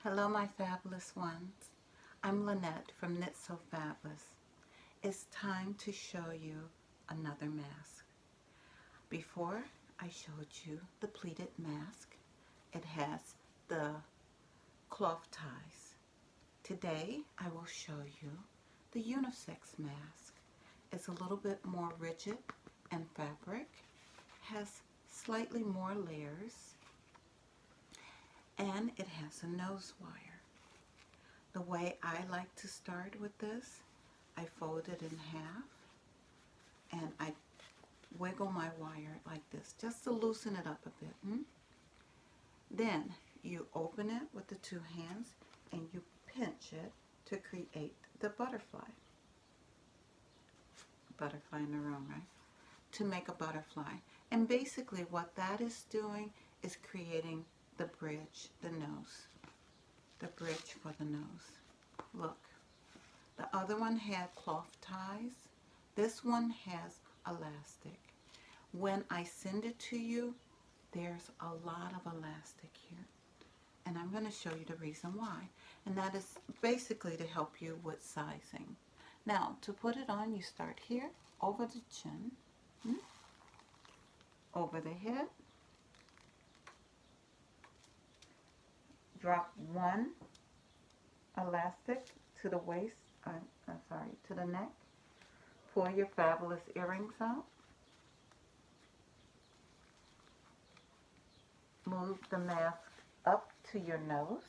Hello, my fabulous ones. I'm Lynette from Knit So Fabulous. It's time to show you another mask. Before I showed you the pleated mask, it has the cloth ties. Today I will show you the unisex mask. It's a little bit more rigid and fabric, has slightly more layers, and it has a nose wire. The way I like to start with this, I fold it in half and I wiggle my wire like this just to loosen it up a bit. Then you open it with the two hands and you pinch it to create the butterfly. Butterfly in the room, right? To make a butterfly. And basically what that is doing is creating the bridge, the nose. The bridge for the nose. Look, the other one had cloth ties. This one has elastic. When I send it to you, there's a lot of elastic here. And I'm going to show you the reason why. And that is basically to help you with sizing. Now, to put it on, you start here, over the chin, over the head, drop one elastic to the waist, to the neck. Pull your fabulous earrings out. Move the mask up to your nose.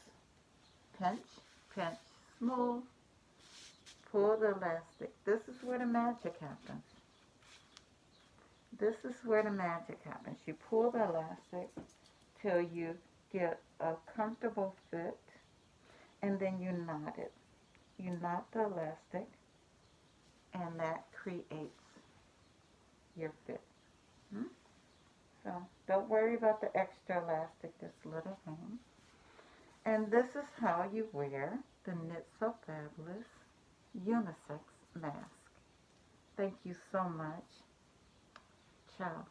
Pinch, pinch, smooth. Pull the elastic. This is where the magic happens. This is where the magic happens. You pull the elastic till you get a comfortable fit, and then you knot it. You knot the elastic, and that creates your fit. So don't worry about the extra elastic, this little thing. And this is how you wear the Knit So Fabulous unisex mask. Thank you so much. Ciao.